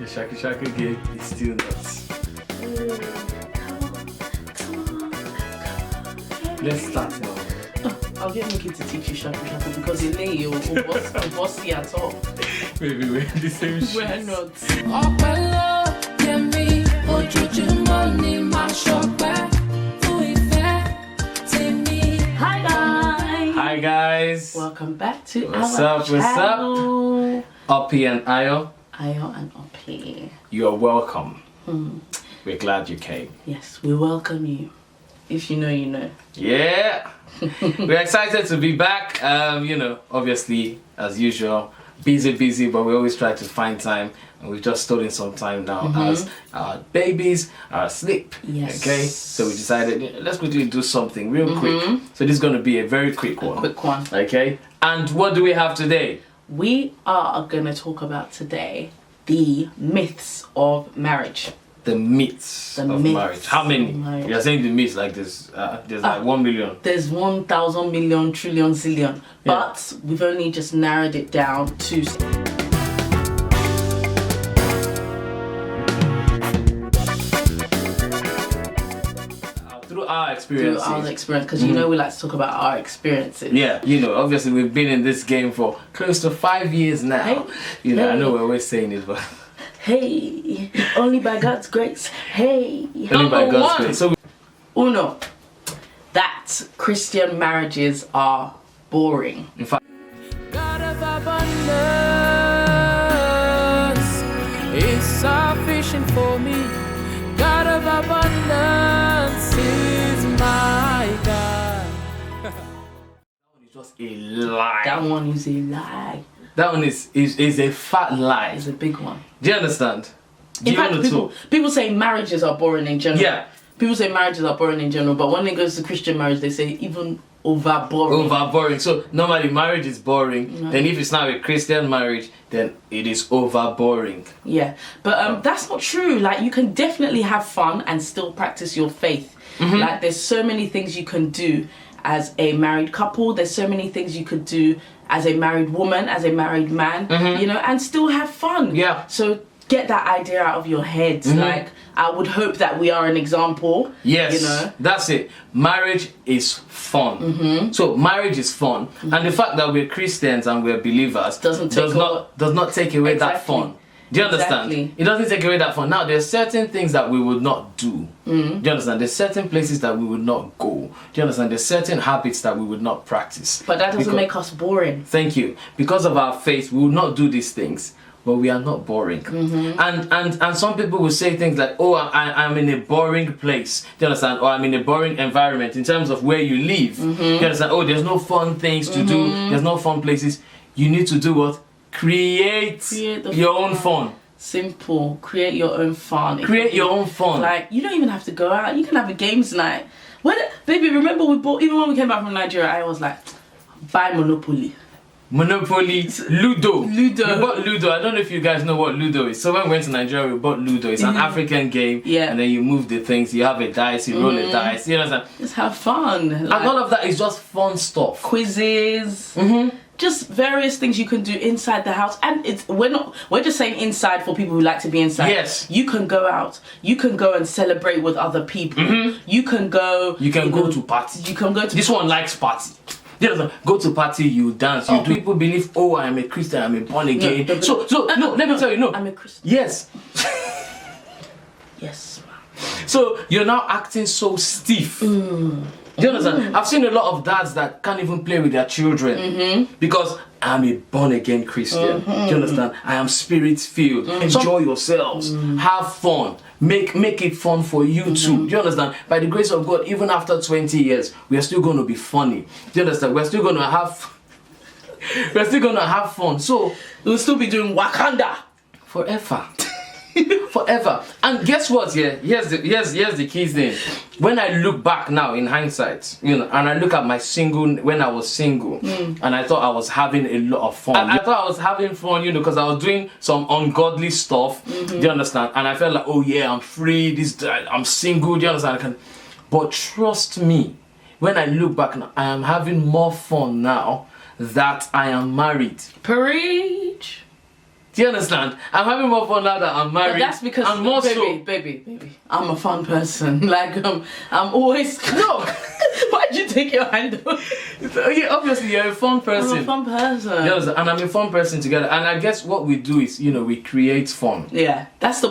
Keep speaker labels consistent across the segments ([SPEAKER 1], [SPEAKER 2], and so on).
[SPEAKER 1] The Shaka Shaka game is still nuts. Let's start now.
[SPEAKER 2] I'll get Nikki to teach you Shaka Shaka because you lay you bossy at all.
[SPEAKER 1] Maybe we're in the same shit.
[SPEAKER 2] We're not. Hi guys.
[SPEAKER 1] Hi guys.
[SPEAKER 2] Welcome back to
[SPEAKER 1] What's
[SPEAKER 2] our
[SPEAKER 1] up? What's
[SPEAKER 2] channel.
[SPEAKER 1] up? Uppy and Ayo.
[SPEAKER 2] Ayo and Uppy.
[SPEAKER 1] You are welcome. We're glad you came.
[SPEAKER 2] Yes, we welcome you. If you know, you know.
[SPEAKER 1] Yeah. We're excited to be back. Obviously, as usual, busy, but we always try to find time. And we've just stolen some time now as our babies are asleep.
[SPEAKER 2] Yes.
[SPEAKER 1] Okay? So we decided, let's quickly do something real quick. So this is going to be a very quick one.
[SPEAKER 2] Quick one.
[SPEAKER 1] Okay? And what do we have today?
[SPEAKER 2] We are going to talk about today the myths of marriage.
[SPEAKER 1] The myths of marriage. How many?
[SPEAKER 2] Marriage.
[SPEAKER 1] You're saying the myths like this. There's like 1 million.
[SPEAKER 2] There's 1,000 million trillion zillion.
[SPEAKER 1] Yeah.
[SPEAKER 2] But we've only just narrowed it down to...
[SPEAKER 1] Through our experiences.
[SPEAKER 2] Because you know we like to talk about our experiences.
[SPEAKER 1] Yeah, obviously we've been in this game for close to 5 years now.
[SPEAKER 2] Hey.
[SPEAKER 1] I know we're always saying it, but
[SPEAKER 2] Hey, only by God's grace. Hey,
[SPEAKER 1] only by God's grace. So
[SPEAKER 2] Uno, that Christian marriages are boring.
[SPEAKER 1] in fact,
[SPEAKER 3] God of abundance is sufficient for me. God of abundance is my God.
[SPEAKER 1] it's just a lie.
[SPEAKER 2] That one is a lie.
[SPEAKER 1] That one is a fat lie.
[SPEAKER 2] It's a big one.
[SPEAKER 1] Do you understand? Do
[SPEAKER 2] In
[SPEAKER 1] you
[SPEAKER 2] fact,
[SPEAKER 1] want to talk?
[SPEAKER 2] people say marriages are boring in general.
[SPEAKER 1] Yeah.
[SPEAKER 2] People say marriages are boring in general, but when it goes to Christian marriage, they say even over boring.
[SPEAKER 1] Over boring. So normally marriage is boring.
[SPEAKER 2] Right.
[SPEAKER 1] Then if it's not a Christian marriage, then it is over boring.
[SPEAKER 2] Yeah, but that's not true. Like, you can definitely have fun and still practice your faith. Like, there's so many things you can do as a married couple. There's so many things you could do as a married woman, as a married man, and still have fun.
[SPEAKER 1] Yeah.
[SPEAKER 2] So get that idea out of your head. Like, I would hope that we are an example.
[SPEAKER 1] Yes, that's it. Marriage is fun. So marriage is fun, and the fact that we're Christians and we're believers does not take away that fun. Do you understand?
[SPEAKER 2] Exactly.
[SPEAKER 1] It doesn't take away that fun. Now, there's certain things that we would not do. Do you understand? There's certain places that we would not go. Do you understand? There's certain habits that we would not practice.
[SPEAKER 2] But that doesn't make us boring.
[SPEAKER 1] Thank you. Because of our faith, we will not do these things. But we are not boring. And some people will say things like, oh, I'm in a boring place. Do you understand? Or I'm in a boring environment in terms of where you live. Do you understand? Oh, there's no fun things to do. There's no fun places. You need to do what? Create your own fun.
[SPEAKER 2] Simple. Create your own fun.
[SPEAKER 1] Create your own fun.
[SPEAKER 2] Like, you don't even have to go out. You can have a games night. Baby, remember we bought, even when we came back from Nigeria, I was like, buy Monopoly.
[SPEAKER 1] Monopoly, Ludo.
[SPEAKER 2] Ludo.
[SPEAKER 1] We bought Ludo. I don't know if you guys know what Ludo is. So when we went to Nigeria, we bought Ludo. It's an African game.
[SPEAKER 2] Yeah.
[SPEAKER 1] And then you move the things. You have a dice. You roll a dice. You understand?
[SPEAKER 2] Just have fun.
[SPEAKER 1] And
[SPEAKER 2] Like,
[SPEAKER 1] all of that is just fun stuff.
[SPEAKER 2] quizzes. Just various things you can do inside the house. And we're just saying inside for people who like to be inside.
[SPEAKER 1] Yes.
[SPEAKER 2] You can go out. You can go and celebrate with other people. You can go.
[SPEAKER 1] You can go to party.
[SPEAKER 2] You can go to.
[SPEAKER 1] This one likes party. Go to party, you dance, you do. People believe, oh, I'm a Christian, I'm a born again. Let me tell you, no.
[SPEAKER 2] I'm a Christian.
[SPEAKER 1] Yes.
[SPEAKER 2] Yes.
[SPEAKER 1] So you're now acting so stiff. Do you understand? I've seen a lot of dads that can't even play with their children because I'm a born again Christian. Do you understand? I am spirit filled. Enjoy yourselves. Have fun. Make it fun for you too. Do you understand? By the grace of God, even after 20 years, we are still going to be funny. Do you understand? We're still going to have fun. So
[SPEAKER 2] We'll still be doing Wakanda
[SPEAKER 1] forever. Forever. And guess what? Yeah, here's the key thing. When I look back now in hindsight, and I look at my when I was single, and I thought I was having a lot of fun. I thought I was having fun, because I was doing some ungodly stuff. Do you understand? And I felt like, oh yeah, I'm free. I'm single. Do you understand? But trust me, when I look back now, I am having more fun now that I am married.
[SPEAKER 2] Preach.
[SPEAKER 1] Do you understand? I'm having more fun now that I'm married.
[SPEAKER 2] But that's because,
[SPEAKER 1] I'm more
[SPEAKER 2] baby, I'm a fun person. Like, I'm always...
[SPEAKER 1] No!
[SPEAKER 2] Why'd you take your hand off?
[SPEAKER 1] Yeah, obviously you're a fun person.
[SPEAKER 2] I'm a fun person.
[SPEAKER 1] Yes, and I'm a fun person together. And I guess what we do is, we create fun.
[SPEAKER 2] Yeah, that's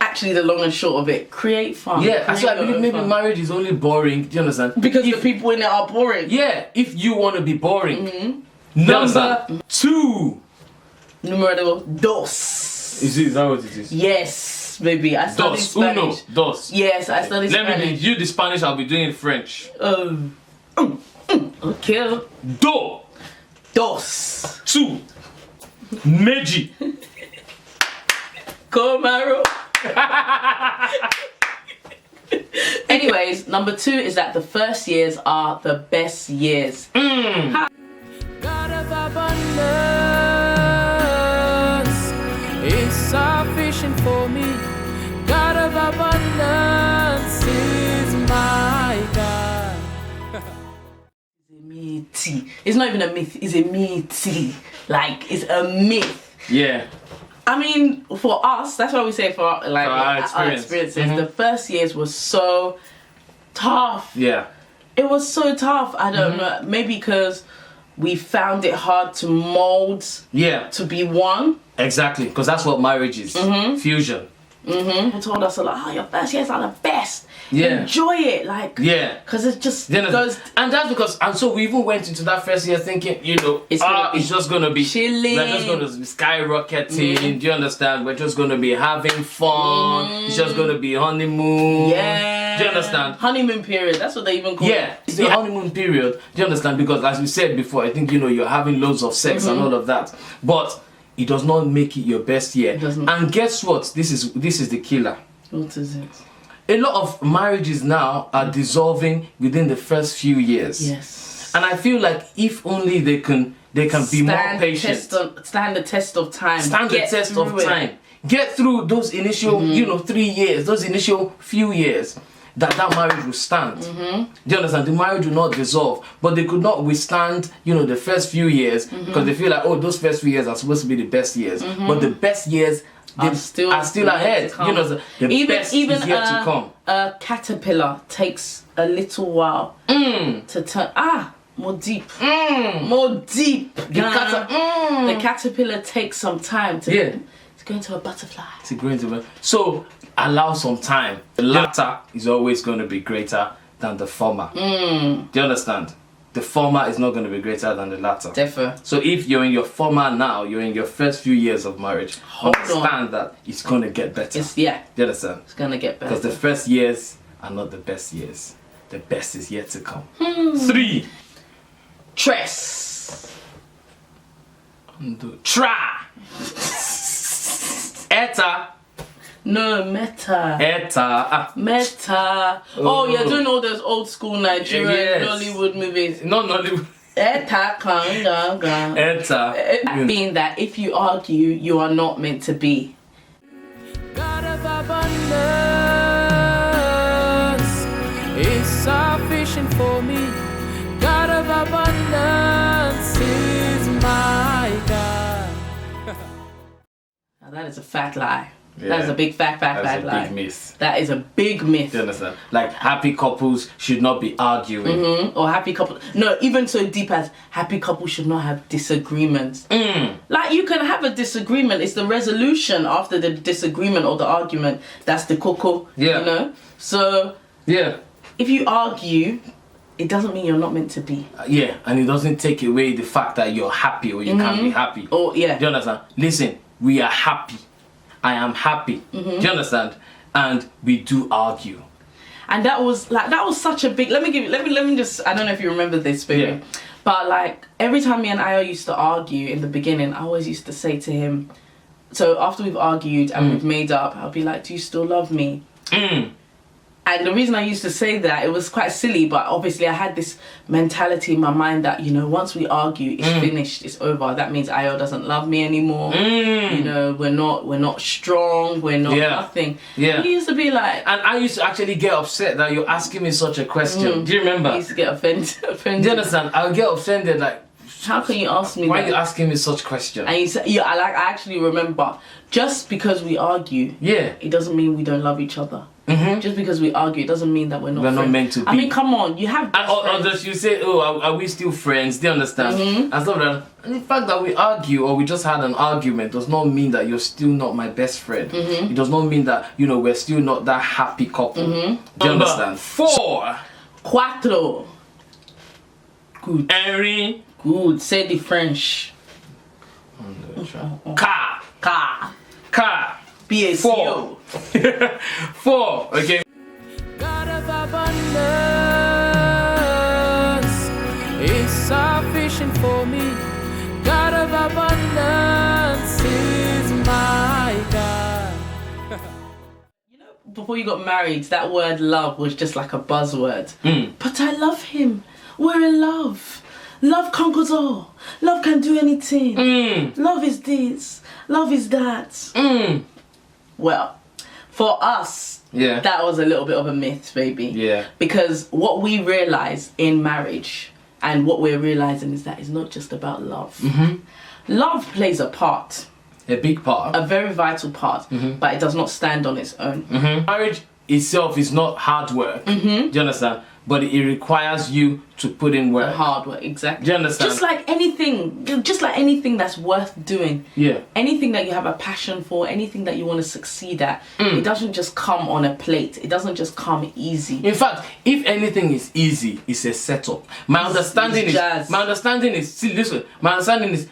[SPEAKER 2] actually the long and short of it. Create fun.
[SPEAKER 1] Yeah,
[SPEAKER 2] Create
[SPEAKER 1] so I believe maybe
[SPEAKER 2] fun.
[SPEAKER 1] marriage is only boring. Do you understand?
[SPEAKER 2] Because the people in it are boring.
[SPEAKER 1] Yeah, if you want to be boring.
[SPEAKER 2] Mm-hmm.
[SPEAKER 1] Number 2.
[SPEAKER 2] Numero dos.
[SPEAKER 1] Is that what it is?
[SPEAKER 2] Yes, baby. I studied
[SPEAKER 1] Dos.
[SPEAKER 2] Spanish.
[SPEAKER 1] Uno. Dos.
[SPEAKER 2] Yes, I studied
[SPEAKER 1] Let
[SPEAKER 2] Spanish.
[SPEAKER 1] me do the Spanish, I'll be doing it French.
[SPEAKER 2] Okay.
[SPEAKER 1] Do.
[SPEAKER 2] Dos.
[SPEAKER 1] 2. Méjì.
[SPEAKER 2] Comaro. Anyways, number 2 is that the first years are the best years.
[SPEAKER 3] God of abundance is sufficient for me. God of abundance is my God.
[SPEAKER 2] It's not even a myth, it's a myth. Like, it's a myth.
[SPEAKER 1] Yeah.
[SPEAKER 2] I mean, for us, that's why we say for like
[SPEAKER 1] our
[SPEAKER 2] our experiences,
[SPEAKER 1] Mm-hmm.
[SPEAKER 2] the first years was so tough.
[SPEAKER 1] Yeah.
[SPEAKER 2] It was so tough. I don't know, maybe because we found it hard to mold
[SPEAKER 1] Yeah.
[SPEAKER 2] to be one.
[SPEAKER 1] Exactly, because that's what marriage is. Fusion.
[SPEAKER 2] People told us a lot, your first years are the best.
[SPEAKER 1] Yeah.
[SPEAKER 2] Enjoy it, like,
[SPEAKER 1] Yeah.
[SPEAKER 2] because it just
[SPEAKER 1] Then
[SPEAKER 2] goes.
[SPEAKER 1] and that's because, and so we even went into that first year thinking,
[SPEAKER 2] It's gonna be
[SPEAKER 1] it's just gonna be
[SPEAKER 2] chilling.
[SPEAKER 1] We're just gonna be skyrocketing. Do you understand? We're just gonna be having fun. It's just gonna be honeymoon.
[SPEAKER 2] Yeah.
[SPEAKER 1] Do you understand?
[SPEAKER 2] Honeymoon period. That's what they even call
[SPEAKER 1] Yeah,
[SPEAKER 2] it.
[SPEAKER 1] it's the honeymoon period. Do you understand? Because as we said before, I think you're having loads of sex and all of that, but it does not make it your best year.
[SPEAKER 2] It doesn't.
[SPEAKER 1] And guess what? This is the killer.
[SPEAKER 2] What is it?
[SPEAKER 1] A lot of marriages now are dissolving within the first few years.
[SPEAKER 2] Yes.
[SPEAKER 1] And I feel like if only they can be more patient.
[SPEAKER 2] Stand the test of time.
[SPEAKER 1] Stand the
[SPEAKER 2] Get
[SPEAKER 1] test of
[SPEAKER 2] through it.
[SPEAKER 1] time. Get through those initial, 3 years, those initial few years that marriage will stand. Do you understand? The marriage will not dissolve, but they could not withstand, the first few years because they feel like, oh, those first few years are supposed to be the best years. But the best years are still ahead. The best is yet to come.
[SPEAKER 2] A caterpillar takes a little while to turn. More deep. More deep. The caterpillar takes some time to go into a butterfly.
[SPEAKER 1] So allow some time. The latter is always going to be greater than the former. Do you understand? The former is not going to be greater than the latter.
[SPEAKER 2] Definitely.
[SPEAKER 1] So if you're in your former now, you're in your first few years of marriage, understand that it's going to get better. Do you understand?
[SPEAKER 2] It's going to get better.
[SPEAKER 1] Because the first years are not the best years. The best is yet to come. 3.
[SPEAKER 2] Tres.
[SPEAKER 1] Tra. Eta.
[SPEAKER 2] No, meta.
[SPEAKER 1] Eta.
[SPEAKER 2] Meta. Oh, you're doing all those old school Nigerian Nollywood movies.
[SPEAKER 1] No, Nollywood.
[SPEAKER 2] Eta.
[SPEAKER 1] Eta.
[SPEAKER 2] Being that if you argue, you are not meant to be.
[SPEAKER 3] God of abundance is sufficient for me. God of abundance is my God.
[SPEAKER 2] Now that is a fat lie.
[SPEAKER 1] Yeah.
[SPEAKER 2] That is a big fat lie.
[SPEAKER 1] That's a big myth.
[SPEAKER 2] That is a big myth.
[SPEAKER 1] Do you understand? Like happy couples should not be arguing.
[SPEAKER 2] Or happy couple. No, even so deep as happy couples should not have disagreements. Like you can have a disagreement. It's the resolution after the disagreement or the argument that's the cocoa.
[SPEAKER 1] Yeah.
[SPEAKER 2] So
[SPEAKER 1] Yeah.
[SPEAKER 2] if you argue, it doesn't mean you're not meant to be.
[SPEAKER 1] Yeah, and it doesn't take away the fact that you're happy or you can't be happy.
[SPEAKER 2] Oh yeah.
[SPEAKER 1] Do you understand? Listen, we are happy. I am happy. Do you understand? And we do argue.
[SPEAKER 2] And that was such a big. Let me just. I don't know if you remember this, baby.
[SPEAKER 1] Yeah.
[SPEAKER 2] But like every time me and Ayo used to argue in the beginning, I always used to say to him. So after we've argued and we've made up, I'll be like, "Do you still love me?" And the reason I used to say that, it was quite silly, but obviously I had this mentality in my mind that, once we argue, it's finished, it's over. That means Ayo doesn't love me anymore. We're not strong, we're not nothing.
[SPEAKER 1] Yeah.
[SPEAKER 2] He used to be like...
[SPEAKER 1] And I used to actually get upset that you're asking me such a question. Do you remember?
[SPEAKER 2] He used to get offended.
[SPEAKER 1] Do you understand? I'll get offended like,
[SPEAKER 2] How can you ask me
[SPEAKER 1] Why
[SPEAKER 2] that?
[SPEAKER 1] are you asking me such questions?
[SPEAKER 2] And you say, yeah, I actually remember. Just because we argue,
[SPEAKER 1] Yeah.
[SPEAKER 2] it doesn't mean we don't love each other. Just because we argue, it doesn't mean that we're not
[SPEAKER 1] We're not
[SPEAKER 2] friends.
[SPEAKER 1] meant to be.
[SPEAKER 2] I mean, come on, you have best
[SPEAKER 1] Or
[SPEAKER 2] friends.
[SPEAKER 1] does you say, oh, are we still friends? Do you understand? And stuff like that. And the fact that we argue or we just had an argument does not mean that you're still not my best friend. It does not mean that, we're still not that happy couple. Do you understand? 4.
[SPEAKER 2] Cuatro. Good.
[SPEAKER 1] Henry.
[SPEAKER 2] Good. Say the French.
[SPEAKER 1] Car.
[SPEAKER 2] Car.
[SPEAKER 1] Car.
[SPEAKER 2] B-A-C-O.
[SPEAKER 1] 4. Okay.
[SPEAKER 3] God of abundance is sufficient for me. God of abundance is my God.
[SPEAKER 2] Before you got married, that word love was just like a buzzword. But I love him. We're in love. Love conquers all. Love can do anything. Love is this. Love is that. Well, for us, that was a little bit of a myth, baby.
[SPEAKER 1] Yeah.
[SPEAKER 2] Because what we realize in marriage and what we're realizing is that it's not just about love. Love plays a part.
[SPEAKER 1] A big part.
[SPEAKER 2] A very vital part, but it does not stand on its own.
[SPEAKER 1] Marriage itself is not hard work. Do you understand? But it requires you to put in work.
[SPEAKER 2] Hard work, exactly.
[SPEAKER 1] Do you understand?
[SPEAKER 2] Just like anything that's worth doing.
[SPEAKER 1] Yeah.
[SPEAKER 2] Anything that you have a passion for, anything that you want to succeed at, it doesn't just come on a plate. It doesn't just come easy.
[SPEAKER 1] In fact, if anything is easy, it's a setup. My understanding is, see, listen, my understanding is,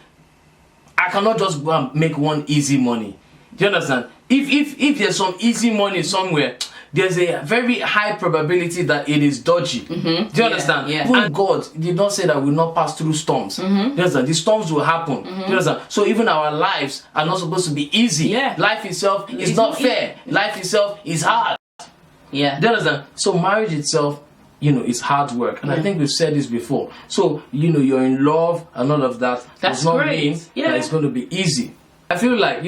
[SPEAKER 1] I cannot just go and make one easy money. Do you understand? If there's some easy money somewhere, there's a very high probability that it is dodgy. Do you understand?
[SPEAKER 2] Yeah.
[SPEAKER 1] And God did not say that we'll not pass through storms. Do you understand? The storms will happen. Do you understand? So even our lives are not supposed to be easy.
[SPEAKER 2] Yeah.
[SPEAKER 1] Life itself is not fair. Life itself is hard.
[SPEAKER 2] Yeah.
[SPEAKER 1] Do you understand? So marriage itself, is hard work. And I think we've said this before. So, you're in love and all of that.
[SPEAKER 2] That's
[SPEAKER 1] does not
[SPEAKER 2] great.
[SPEAKER 1] mean that it's going to be easy. I feel like,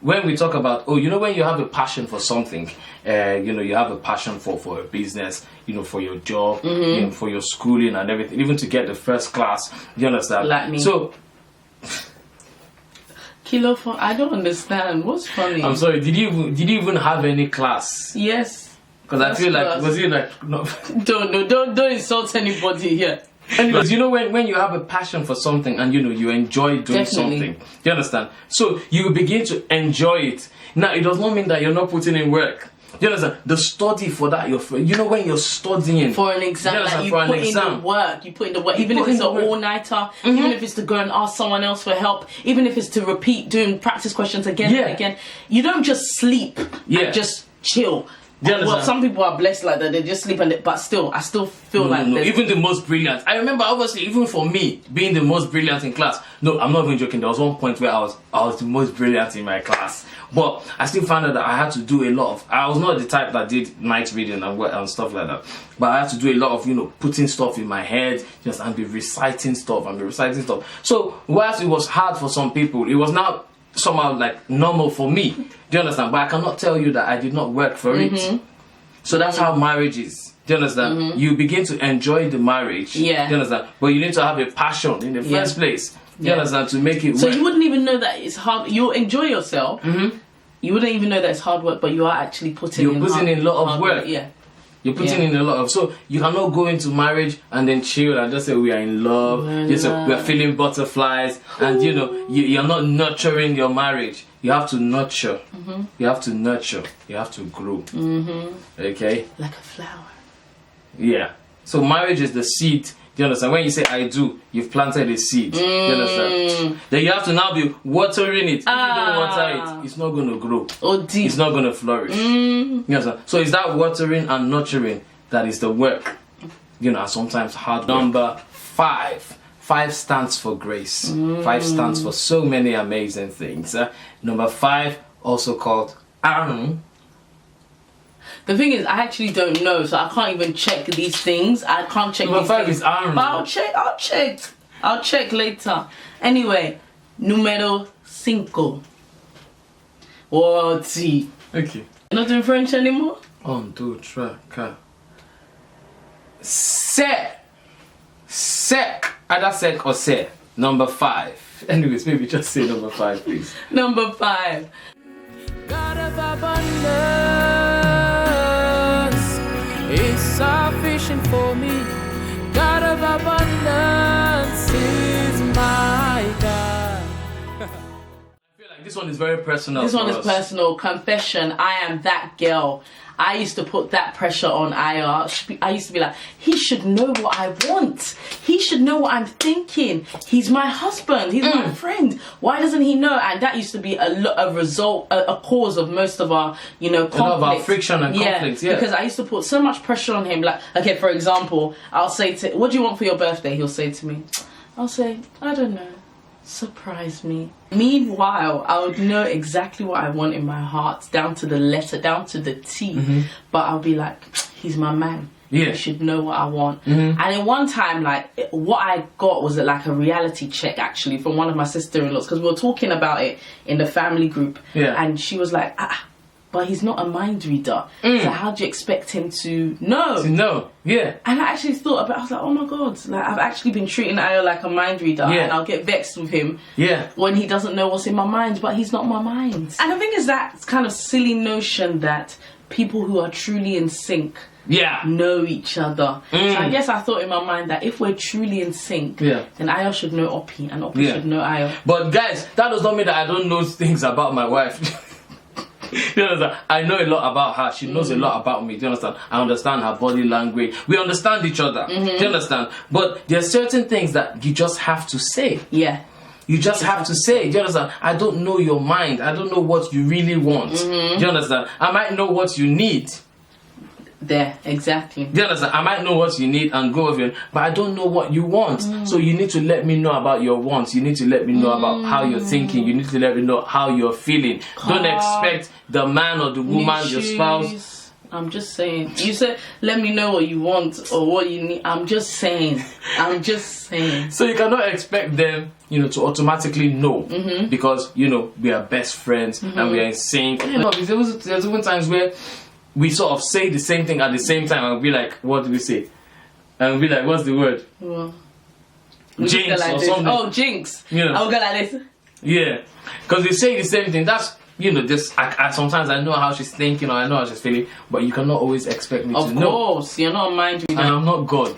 [SPEAKER 1] when we talk about, when you have a passion for something, you have a passion for a business, for your job, for your schooling and everything, even to get the first class, you understand?
[SPEAKER 2] Like me.
[SPEAKER 1] So,
[SPEAKER 2] Kilo for I don't understand. What's funny?
[SPEAKER 1] I'm sorry, did you even have any class?
[SPEAKER 2] Yes.
[SPEAKER 1] Because I feel like,
[SPEAKER 2] class.
[SPEAKER 1] was it like, no.
[SPEAKER 2] Don't insult anybody here.
[SPEAKER 1] Because when you have a passion for something and you enjoy doing something, do you understand? So you begin to enjoy it. Now it does not mean that you're not putting in work. Do you understand? The study for that, when you're studying
[SPEAKER 2] For an exam, you put in the work. You put in the work, even if it's an all-nighter, even if it's to go and ask someone else for help, even if it's to repeat doing practice questions again and again. You don't just sleep and just chill. Well, some people are blessed like that, they just sleep but still, I still feel
[SPEAKER 1] even the most brilliant. I remember, obviously, even for me, being the most brilliant in class. No, I'm not even joking. There was one point where I was the most brilliant in my class. But I still found out that I had to do a lot of, I was not the type that did night reading and stuff like that. But I had to do a lot of, putting stuff in my head, and be reciting stuff. So, whilst it was hard for some people, it was now somehow like normal for me. Do you understand? But I cannot tell you that I did not work for it. So that's how marriage is. Do you understand? You begin to enjoy the marriage.
[SPEAKER 2] Yeah.
[SPEAKER 1] Do you understand? But you need to have a passion in the first place. Do you understand? To make it work.
[SPEAKER 2] So you wouldn't even know that it's hard. You'll enjoy yourself. You wouldn't even know that it's hard work, but you are actually putting in a lot of work. Yeah.
[SPEAKER 1] You're putting in a lot of, so you cannot go into marriage and then chill and just say we are in love, we're feeling butterflies, and you're not nurturing your marriage. You have to nurture. You have to nurture. You have to grow. Okay?
[SPEAKER 2] Like a flower.
[SPEAKER 1] Yeah. So marriage is the seed. Do you understand? When you say I do, you've planted a seed. Do you understand? Then you have to now be watering it. If you don't water it, it's not going to grow. It's not going to flourish. You understand? So it's that watering and nurturing that is the work. And sometimes hard work. Number 5. 5 stands for grace. 5 stands for so many amazing things. Number 5, also called Aaron.
[SPEAKER 2] The thing is, I actually don't know, so I can't even check these things. I can't check
[SPEAKER 1] Number
[SPEAKER 2] these
[SPEAKER 1] 5
[SPEAKER 2] things.
[SPEAKER 1] is Aaron.
[SPEAKER 2] But I'll check later. Anyway, numero 5. What?
[SPEAKER 1] Okay.
[SPEAKER 2] You're not doing French anymore?
[SPEAKER 1] 1, 2, 3, 4. Sec. Either sec or se. Number 5. Anyways, maybe just say number 5, please.
[SPEAKER 2] Number 5.
[SPEAKER 3] God of abundance is sufficient for me. God of abundance is my God.
[SPEAKER 1] I feel like this one is very personal.
[SPEAKER 2] This one
[SPEAKER 1] for
[SPEAKER 2] is
[SPEAKER 1] us.
[SPEAKER 2] personal. Confession. I am that girl. I used to put that pressure on Aya. I used to be like, he should know what I want. He should know what I'm thinking. He's my husband. He's my friend. Why doesn't he know? And that used to be a cause of most of our, conflict.
[SPEAKER 1] A lot of our friction and conflict, yeah.
[SPEAKER 2] Because I used to put so much pressure on him. Like, okay, for example, I'll say what do you want for your birthday? He'll say to me, I'll say, I don't know. Surprise me. Meanwhile, I would know exactly what I want in my heart, down to the letter, down to the T. But I'll be like, he's my man.
[SPEAKER 1] Yeah.
[SPEAKER 2] He should know what I want. And in one time, like, what I got was like a reality check, actually, from one of my sister-in-laws, because we were talking about it in the family group.
[SPEAKER 1] Yeah.
[SPEAKER 2] And she was like, but he's not a mind reader. So how do you expect him to know?
[SPEAKER 1] No, yeah.
[SPEAKER 2] And I actually thought about it. I was like, oh my God, like I've actually been treating Ayo like a mind reader, and I'll get vexed with him when he doesn't know what's in my mind, but he's not my mind. And I think it's that kind of silly notion that people who are truly in sync know each other. So I guess I thought in my mind that if we're truly in sync, then Ayo should know Oppi, and Oppi should know Ayo.
[SPEAKER 1] But guys, that does not mean that I don't know things about my wife. You understand? I know a lot about her. She knows a lot about me. Do you understand? I understand her body language. We understand each other. Do you understand? But there are certain things that you just have to say.
[SPEAKER 2] Yeah.
[SPEAKER 1] You just have to say. Do you understand? I don't know your mind. I don't know what you really want. Do you understand? I might know what you need.
[SPEAKER 2] There, exactly.
[SPEAKER 1] Do you understand? I might know what you need and go with it, but I don't know what you want. So you need to let me know about your wants. You need to let me know about how you're thinking. You need to let me know how you're feeling. Don't expect the man or the woman, your spouse.
[SPEAKER 2] I'm just saying. You said, let me know what you want or what you need. I'm just saying. I'm just saying.
[SPEAKER 1] So you cannot expect them, to automatically know because, we are best friends and we are in sync. There's even times where we sort of say the same thing at the same time and be like, what do we say? And be like, what's the word?
[SPEAKER 2] Well,
[SPEAKER 1] jinx
[SPEAKER 2] like
[SPEAKER 1] or
[SPEAKER 2] this.
[SPEAKER 1] something.
[SPEAKER 2] Oh, jinx. I'll go like this.
[SPEAKER 1] Yeah. Because we say the same thing. That's, this. I sometimes I know how she's thinking or I know how she's feeling, but you cannot always expect me to know. Of
[SPEAKER 2] course. You're not a mind reader.
[SPEAKER 1] And I'm not God.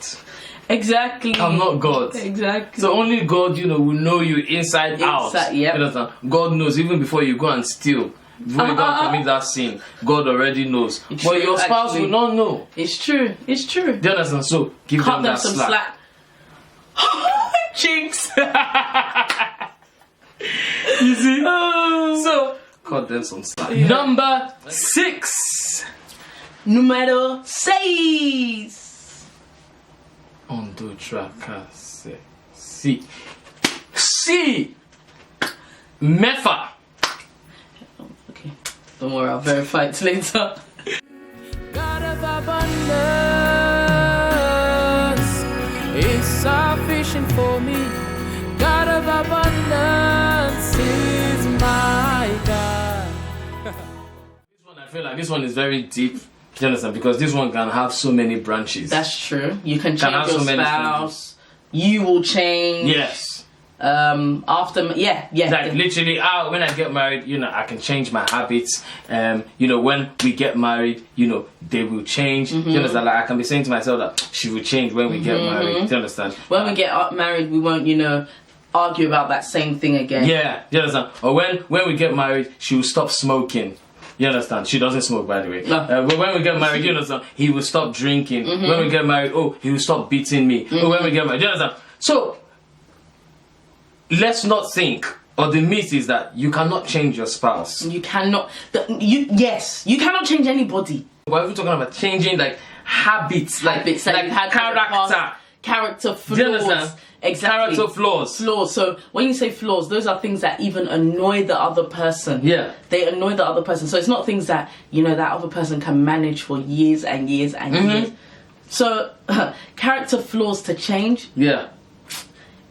[SPEAKER 2] Exactly.
[SPEAKER 1] I'm not God.
[SPEAKER 2] Exactly.
[SPEAKER 1] So only God, will know you inside out.
[SPEAKER 2] Yep.
[SPEAKER 1] God knows even before you go and steal. Before you go and commit that sin, God already knows.
[SPEAKER 2] It's
[SPEAKER 1] but
[SPEAKER 2] true,
[SPEAKER 1] your spouse
[SPEAKER 2] actually.
[SPEAKER 1] will not know.
[SPEAKER 2] It's true. It's true.
[SPEAKER 1] Do you understand? So give
[SPEAKER 2] Cut
[SPEAKER 1] them that
[SPEAKER 2] some
[SPEAKER 1] slack.
[SPEAKER 2] Jinx.
[SPEAKER 1] You see? So cut them some slack. Yeah. Number 6.
[SPEAKER 2] Número 6.
[SPEAKER 1] Ondo tracase. Si. Mefa.
[SPEAKER 2] Okay. Don't worry, I'll verify it later.
[SPEAKER 3] God of abundance is sufficient for me. God of abundance is my God.
[SPEAKER 1] This one, I feel like this one is very deep. Do you understand? Because this one can have so many branches.
[SPEAKER 2] That's true. You can change
[SPEAKER 1] have
[SPEAKER 2] your
[SPEAKER 1] so many
[SPEAKER 2] spouse. You will change.
[SPEAKER 1] Yes.
[SPEAKER 2] After
[SPEAKER 1] like literally when I get married, I can change my habits. When we get married, they will change. Do you understand? Like I can be saying to myself that she will change when we get married. Do you understand?
[SPEAKER 2] When we get married, we won't argue about that same thing again.
[SPEAKER 1] Yeah, do you understand? Or when we get married, she will stop smoking. You understand? She doesn't smoke, by the way.
[SPEAKER 2] No.
[SPEAKER 1] But when we get married, you understand? He will stop drinking. When we get married, he will stop beating me. When we get married, you understand? So let's not think, or the myth is that you cannot change your spouse.
[SPEAKER 2] You cannot. Yes, you cannot change anybody.
[SPEAKER 1] Why are we talking about changing habits, like
[SPEAKER 2] character flaws?
[SPEAKER 1] Do you understand?
[SPEAKER 2] Exactly.
[SPEAKER 1] Character flaws.
[SPEAKER 2] So when you say flaws, those are things that even annoy the other person.
[SPEAKER 1] Yeah.
[SPEAKER 2] They annoy the other person. So it's not things that that other person can manage for years and years and years. So character flaws to change.
[SPEAKER 1] Yeah.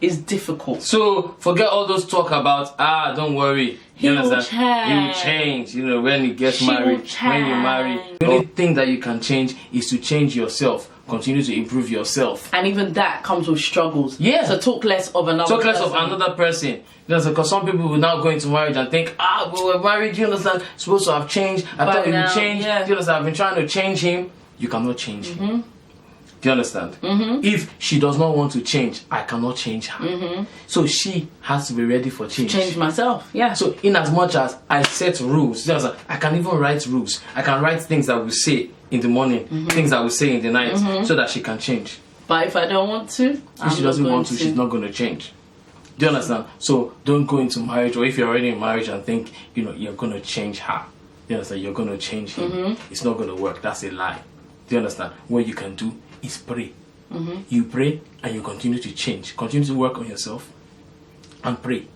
[SPEAKER 2] Is difficult.
[SPEAKER 1] So forget all those talk about don't worry.
[SPEAKER 2] He will
[SPEAKER 1] change. When he gets married, when you marry. The only thing that you can change is to change yourself. continue to improve yourself.
[SPEAKER 2] And even that comes with struggles.
[SPEAKER 1] Yeah.
[SPEAKER 2] So talk less of another
[SPEAKER 1] Talk less
[SPEAKER 2] person.
[SPEAKER 1] of another person. Because some people will now go into marriage and think, we were married, you understand, supposed to have changed. I thought he would change.
[SPEAKER 2] Yeah.
[SPEAKER 1] You understand, I've been trying to change him. You cannot change him. Do you understand? If she does not want to change, I cannot change her. So she has to be ready for change.
[SPEAKER 2] Change myself, yeah.
[SPEAKER 1] So in as much as I set rules, you understand, I can even write rules. I can write things that we say in the morning, things that we say in the night, so that she can change.
[SPEAKER 2] But if I don't want to,
[SPEAKER 1] If she doesn't want to, she's not going to change. Do you understand? So don't go into marriage, or if you're already in marriage and think, you're going to change her. You understand? You're going to change him. It's not going to work. That's a lie. Do you understand? What you can do is pray. You pray and you continue to change. Continue to work on yourself and pray.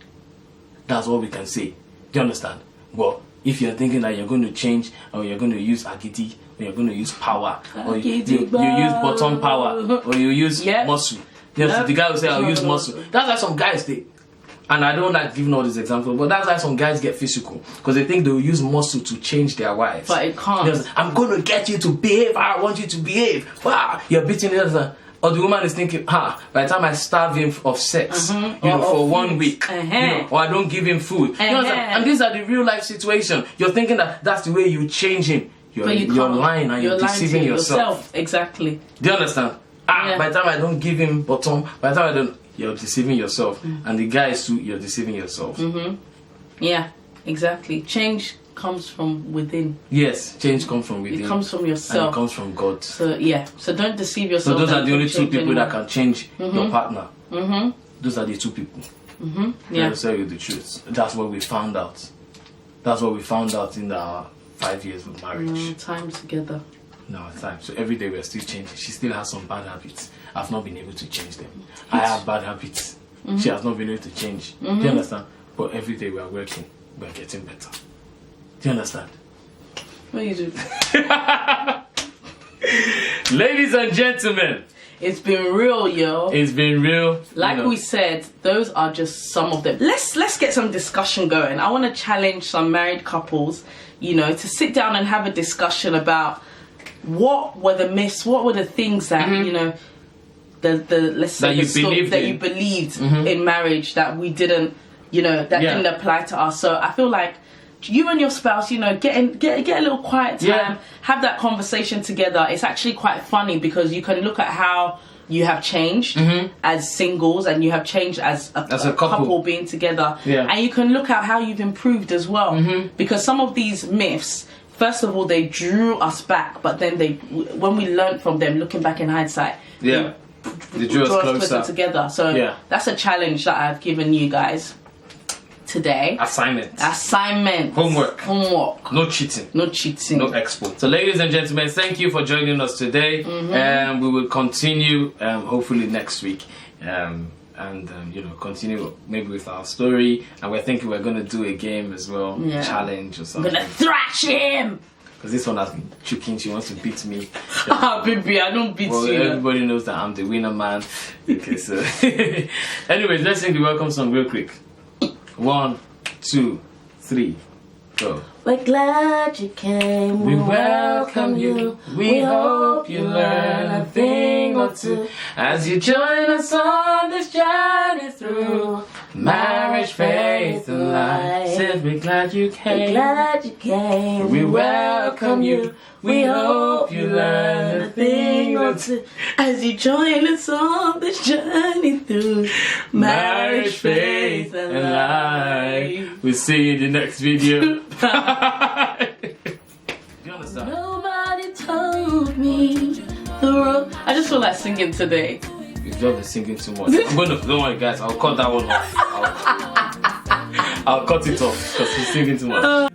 [SPEAKER 1] That's all we can say. Do you understand? But if you're thinking that you're going to change, or you're going to use agidi, or you're going to use power, or you use bottom power, or you use muscle. Yes, the guy will say, I'll use muscle. That's why some guys they, and I don't like giving all these examples, but that's why some guys get physical, because they think they'll use muscle to change their wives.
[SPEAKER 2] But it can't.
[SPEAKER 1] Yes, I'm going to get you to behave. I want you to behave. Wow, you're beating it. Or the woman is thinking, by the time I starve him of sex, for 1 week, or I don't give him food. You know, and these are the real life situation. You're thinking that that's the way you change him. You're lying and you're deceiving yourself.
[SPEAKER 2] Exactly.
[SPEAKER 1] Do you understand? By the time I don't give him bottom, by the time I don't, you're deceiving yourself. And the guys too, you're deceiving yourself.
[SPEAKER 2] Yeah, exactly. Change comes from within.
[SPEAKER 1] Yes, change comes from within.
[SPEAKER 2] It comes from yourself.
[SPEAKER 1] And it comes from God.
[SPEAKER 2] So so don't deceive yourself.
[SPEAKER 1] So those are the only two people that can change your partner. Those are the two people.
[SPEAKER 2] Yeah.
[SPEAKER 1] I'll tell you the truth. That's what we found out. That's what we found out in our 5 years of marriage.
[SPEAKER 2] Time together.
[SPEAKER 1] No, time. So every day we're still changing. She still has some bad habits. I've not been able to change them. I have bad habits. She has not been able to change. Do you understand? But every day we are working. We're getting better. Do you understand?
[SPEAKER 2] What you do?
[SPEAKER 1] Ladies and gentlemen,
[SPEAKER 2] it's been real, yo.
[SPEAKER 1] It's been real.
[SPEAKER 2] Like we said, those are just some of them. Let's get some discussion going. I want to challenge some married couples, to sit down and have a discussion about what were the myths, what were the things that let's say that you believed in marriage that we didn't, didn't apply to us. So I feel like you and your spouse, get a little quiet time, have that conversation together. It's actually quite funny because you can look at how you have changed as singles, and you have changed as a couple being together, and you can look at how you've improved as well. Because some of these myths, first of all, they drew us back, but then when we learned from them, looking back in hindsight, they drew us closer together. So that's a challenge that I've given you guys today. Assignment.
[SPEAKER 1] Homework. No cheating.
[SPEAKER 2] No cheating.
[SPEAKER 1] No export. So ladies and gentlemen, thank you for joining us today. We will continue hopefully next week. Continue maybe with our story, and we're thinking we're going to do a game as well, challenge or something.
[SPEAKER 2] I'm going to thrash him!
[SPEAKER 1] Because this one has been choking, she wants to beat me.
[SPEAKER 2] Baby, I don't beat you.
[SPEAKER 1] Everybody knows that I'm the winner, man. Okay, so anyways, let's sing the welcome song real quick. 1, 2, 3, go.
[SPEAKER 2] We're glad you came.
[SPEAKER 1] We welcome you. We hope you learn a thing or two as you join us on this journey through marriage, faith, and life. Said we're glad you came.
[SPEAKER 2] We're glad you came.
[SPEAKER 1] We welcome you. We hope you learn a thing or two
[SPEAKER 2] as you join us on this journey through marriage, faith, and life.
[SPEAKER 1] We'll see you in the next video. You understand?
[SPEAKER 2] Nobody told me the road. I just feel like singing today.
[SPEAKER 1] You've just been singing too much. Don't worry, guys. I'll cut that one off. I'll cut it off because he's singing too much.